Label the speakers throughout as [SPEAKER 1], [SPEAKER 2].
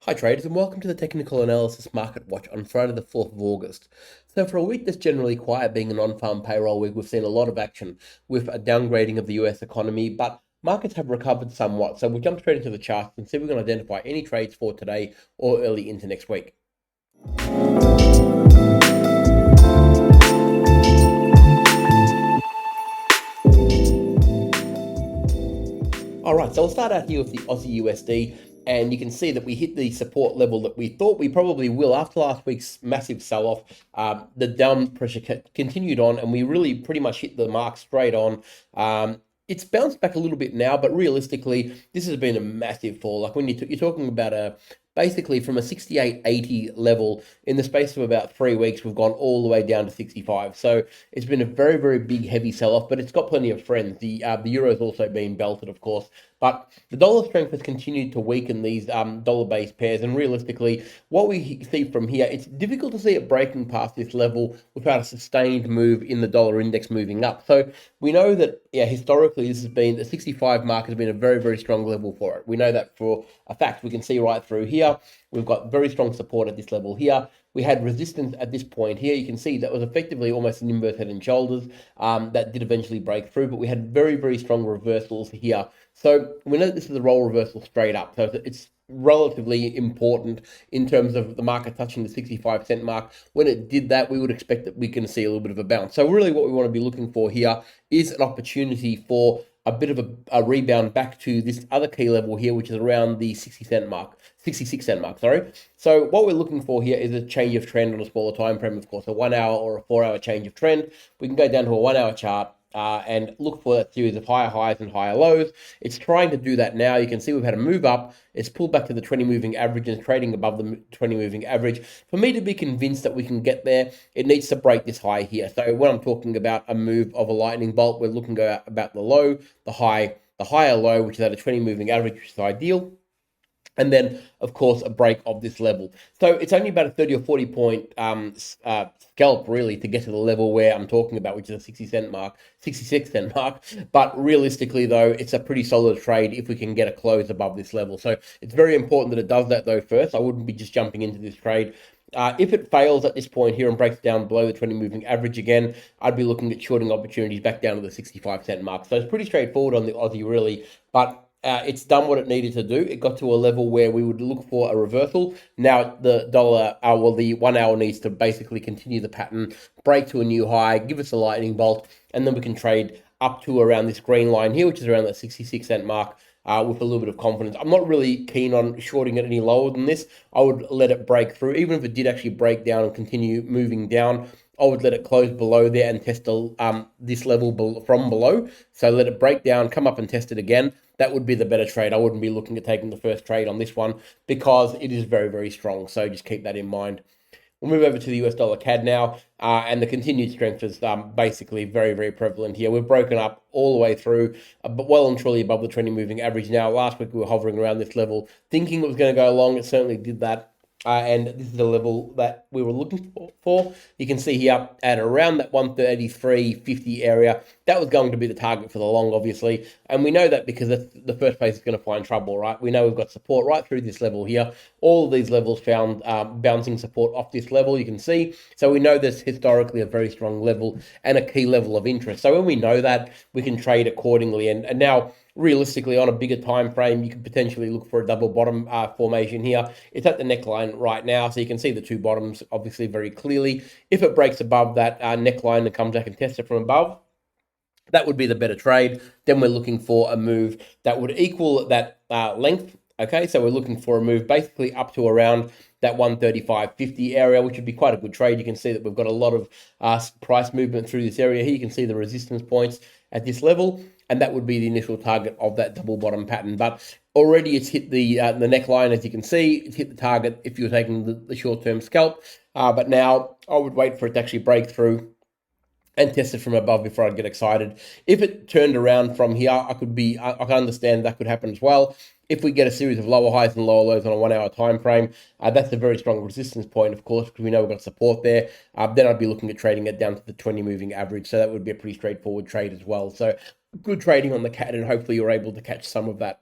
[SPEAKER 1] Hi traders and welcome to the Technical Analysis Market Watch on Friday the 4th of August. So for a week that's generally quiet being a non-farm payroll week, we've seen a lot of action with a downgrading of the US economy, but markets have recovered somewhat. So we'll jump straight into the charts and see if we can identify any trades for today or early into next week. All right, so we'll start out here with the Aussie USD, and you can see that we hit the support level that we thought we probably will after last week's massive sell-off. The down pressure continued on, and we really pretty much hit the mark straight on. It's bounced back a little bit now, but realistically, this has been a massive fall. Like when you're talking about basically from a 68.80 level in the space of about 3 weeks, we've gone all the way down to 65. So it's been a very, very big, heavy sell-off, but it's got plenty of friends. The euro's also been belted, of course, but the dollar strength has continued to weaken these dollar-based pairs. And realistically, what we see from here, it's difficult to see it breaking past this level without a sustained move in the dollar index moving up. So we know that, historically, this has been the 65 mark has been a very, very strong level for it. We know that for a fact. We can see right through here. We've got very strong support at this level here. We had resistance at this point here. You can see that was effectively almost an inverse head and shoulders that did eventually break through, but we had very, very strong reversals here. So we know that this is a roll reversal straight up. So it's relatively important in terms of the market touching the 65 cent mark. When it did that, we would expect that we can see a little bit of a bounce. So really what we want to be looking for here is an opportunity for a bit of a rebound back to this other key level here, which is around the 60 cent mark, 66 cent mark, sorry. So what we're looking for here is a change of trend on a smaller time frame, of course, a 1 hour or a 4 hour change of trend. We can go down to a 1 hour chart and look for that series of higher highs and higher lows. It's trying to do that now. You can see we've had a move up. It's pulled back to the 20 moving average and trading above the 20 moving average. For me to be convinced that we can get there, it needs to break this high here. So when I'm talking about a move of a lightning bolt, we're looking at about the low, the high, the higher low, which is at a 20 moving average, which is ideal. And then, of course, a break of this level. So it's only about a 30 or 40 point scalp, really, to get to the level where I'm talking about, which is a 60 cent mark, 66 cent mark. But realistically, though, it's a pretty solid trade if we can get a close above this level. So it's very important that it does that, though, first. I wouldn't be just jumping into this trade. If it fails at this point here and breaks down below the 20 moving average again, I'd be looking at shorting opportunities back down to the 65 cent mark. So it's pretty straightforward on the Aussie, really. But it's done what it needed to do. It got to a level where we would look for a reversal. Now the dollar, the 1 hour needs to basically continue the pattern, break to a new high, give us a lightning bolt, and then we can trade up to around this green line here, which is around that 66 cent mark. With a little bit of confidence. I'm not really keen on shorting it any lower than this. I would let it break through. Even if it did actually break down and continue moving down, I would let it close below there and test this level from below. So let it break down, come up and test it again. That would be the better trade. I wouldn't be looking at taking the first trade on this one because it is very, very strong. So just keep that in mind. We'll move over to the US dollar CAD now, and the continued strength is basically very, very prevalent here. We've broken up all the way through, but well and truly above the 20 moving average now. Last week we were hovering around this level, thinking it was going to go long. It certainly did that. And this is the level that we were looking for. You can see here at around that 133.50 area, that was going to be the target for the long, obviously. And we know that because that's the first place is going to find trouble, right? We know we've got support right through this level here. All of these levels found bouncing support off this level, you can see. So we know there's historically a very strong level and a key level of interest. So when we know that, we can trade accordingly. And now, realistically, on a bigger time frame, you could potentially look for a double bottom formation here. It's at the neckline right now, so you can see the two bottoms obviously very clearly. If it breaks above that neckline and comes back and tests it from above, that would be the better trade. Then we're looking for a move that would equal that length. Okay, so we're looking for a move basically up to around that 135.50 area, which would be quite a good trade. You can see that we've got a lot of price movement through this area here. You can see the resistance points at this level, and that would be the initial target of that double bottom pattern. But already it's hit the neckline, as you can see. It's hit the target if you're taking the short-term scalp. But now I would wait for it to actually break through and test it from above before I'd get excited. If it turned around from here, I can understand that could happen as well. If we get a series of lower highs and lower lows on a 1 hour time frame, that's a very strong resistance point, of course, because we know we've got support there. Then I'd be looking at trading it down to the 20 moving average. So that would be a pretty straightforward trade as well. So good trading on the CAD, and hopefully you're able to catch some of that.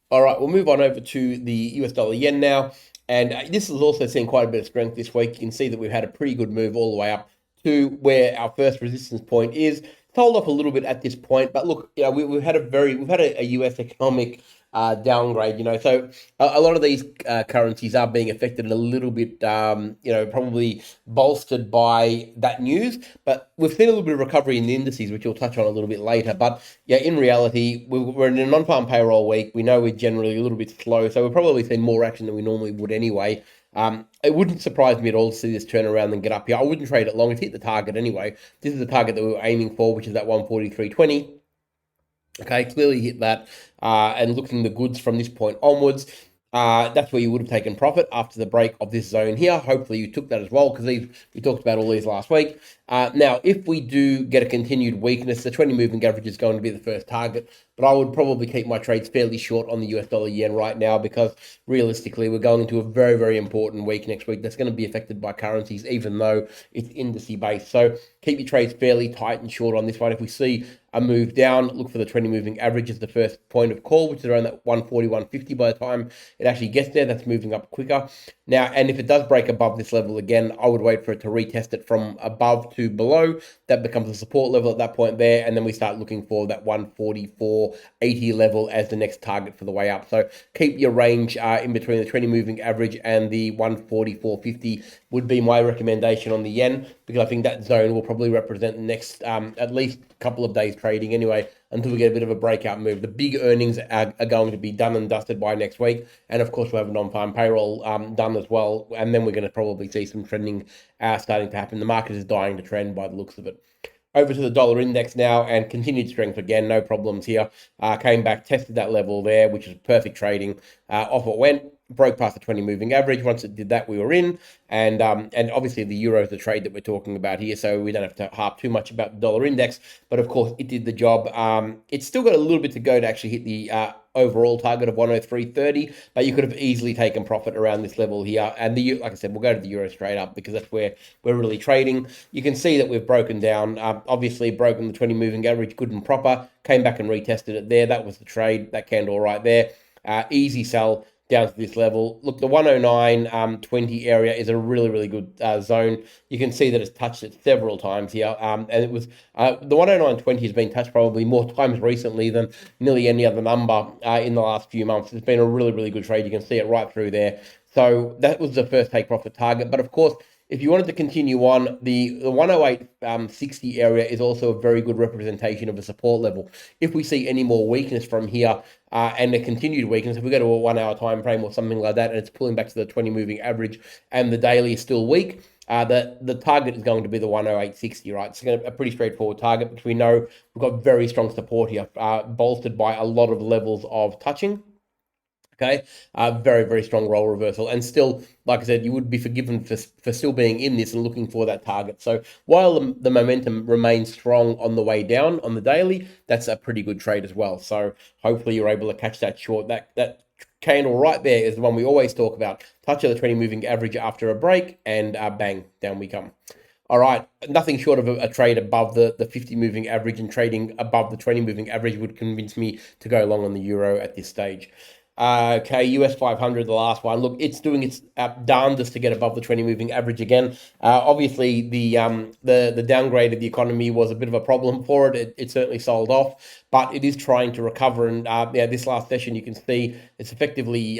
[SPEAKER 1] All right, we'll move on over to the US dollar yen now. And this has also seen quite a bit of strength this week. You can see that we've had a pretty good move all the way up to where our first resistance point is. Sold off a little bit at this point, but look, we've had a US economic downgrade. So a lot of these currencies are being affected a little bit. Probably bolstered by that news, but we've seen a little bit of recovery in the indices, which we'll touch on a little bit later. But yeah, in reality, we're in a non-farm payroll week. We know we're generally a little bit slow, so we're probably seeing more action than we normally would anyway. It wouldn't surprise me at all to see this turn around and get up here. I wouldn't trade it long. It's hit the target anyway. This is the target that we were aiming for, which is that 143.20. Okay, clearly hit that, and looking the goods from this point onwards. That's where you would have taken profit after the break of this zone here. Hopefully you took that as well, because we talked about all these last week. Now, if we do get a continued weakness, the 20 moving average is going to be the first target, but I would probably keep my trades fairly short on the US dollar yen right now, because realistically, we're going into a very, very important week next week that's going to be affected by currencies, even though it's indice based. So keep your trades fairly tight and short on this one. If we see a move down, look for the 20 moving average as the first point of call, which is around that 140, 150 by the time it actually gets there. That's moving up quicker. Now, and if it does break above this level again, I would wait for it to retest it from above to below. That becomes a support level at that point there, and then we start looking for that 144.80 level as the next target for the way up. So keep your range in between the 20 moving average and the 144.50 would be my recommendation on the yen, because I think that zone will probably represent the next at least couple of days trading anyway, until we get a bit of a breakout move. The big earnings are going to be done and dusted by next week, and of course we'll have a non-farm payroll done as well, and then we're going to probably see some trending starting to happen. The market is dying to trend by the looks of it. Over to the dollar index now, and continued strength again, no problems here. Came back, tested that level there, which is perfect trading. Off it went, broke past the 20 moving average. Once it did that, we were in, and obviously the euro is the trade that we're talking about here, so we don't have to harp too much about the dollar index, but of course it did the job. It's still got a little bit to go to actually hit the overall target of 103.30, but you could have easily taken profit around this level here. And like I said, we'll go to the euro straight up, because that's where we're really trading. You can see that we've broken down, obviously broken the 20 moving average good and proper, came back and retested it there. That was the trade, that candle right there. Easy sell down to this level. Look, the 109.20 area is a really, really good zone. You can see that it's touched it several times here. And it was the 109.20 has been touched probably more times recently than nearly any other number in the last few months. It's been a really, really good trade. You can see it right through there. So that was the first take profit target. But of course, if you wanted to continue on, the 108.60 area is also a very good representation of a support level. If we see any more weakness from here and a continued weakness, if we go to a 1 hour time frame or something like that, and it's pulling back to the 20 moving average and the daily is still weak, the target is going to be the 108.60, right? It's a pretty straightforward target, because we know we've got very strong support here, bolstered by a lot of levels of touching. Okay, very, very strong role reversal. And still, like I said, you would be forgiven for still being in this and looking for that target. So while the momentum remains strong on the way down on the daily, that's a pretty good trade as well. So hopefully you're able to catch that short. That candle right there is the one we always talk about. Touch of the 20 moving average after a break, and bang, down we come. All right, nothing short of a trade above the 50 moving average, and trading above the 20 moving average would convince me to go long on the euro at this stage. Okay, US 500, the last one. Look, it's doing its darndest to get above the 20 moving average again. Obviously, the downgrade of the economy was a bit of a problem for it. It certainly sold off, but it is trying to recover. And this last session, you can see it's effectively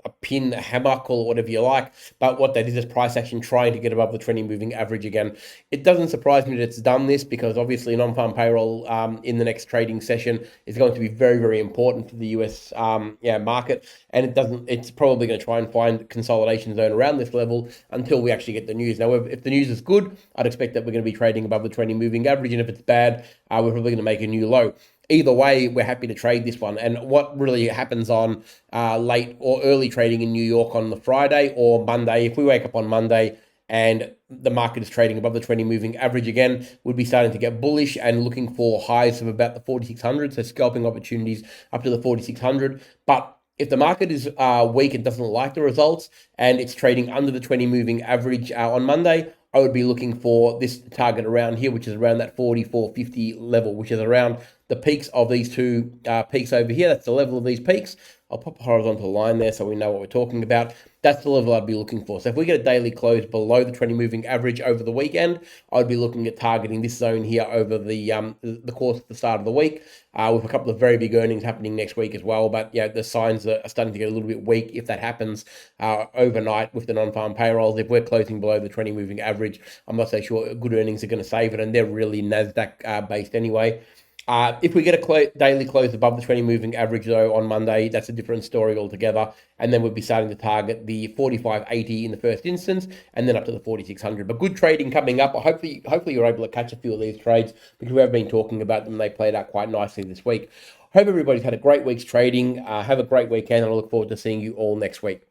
[SPEAKER 1] a pin, a hammer, call it whatever you like. But what that is price action trying to get above the 20 moving average again. It doesn't surprise me that it's done this, because obviously non-farm payroll in the next trading session is going to be very, very important for the US market. And it's probably going to try and find consolidation zone around this level until we actually get the news. Now, if the news is good, I'd expect that we're going to be trading above the 20 moving average. And if it's bad, we're probably going to make a new low. Either way, we're happy to trade this one. And what really happens on late or early trading in New York on the Friday or Monday, if we wake up on Monday and the market is trading above the 20 moving average again, we'd be starting to get bullish and looking for highs of about the 4,600. So scalping opportunities up to the 4,600. But if the market is weak and doesn't like the results and it's trading under the 20 moving average on Monday, I would be looking for this target around here, which is around that 44.50 level, which is around the peaks of these two peaks over here. That's the level of these peaks. I'll pop a horizontal line there so we know what we're talking about. That's the level I'd be looking for. So if we get a daily close below the 20 moving average over the weekend, I'd be looking at targeting this zone here over the course of the start of the week, with a couple of very big earnings happening next week as well. But yeah, the signs are starting to get a little bit weak if that happens overnight with the non-farm payrolls. If we're closing below the 20 moving average, I'm not so sure good earnings are going to save it, and they're really NASDAQ based anyway. If we get a daily close above the 20 moving average, though, on Monday, that's a different story altogether. And then we'll be starting to target the 45.80 in the first instance, and then up to the 4600. But good trading coming up. Hopefully you're able to catch a few of these trades because we have been talking about them. They played out quite nicely this week. Hope everybody's had a great week's trading. Have a great weekend, and I look forward to seeing you all next week.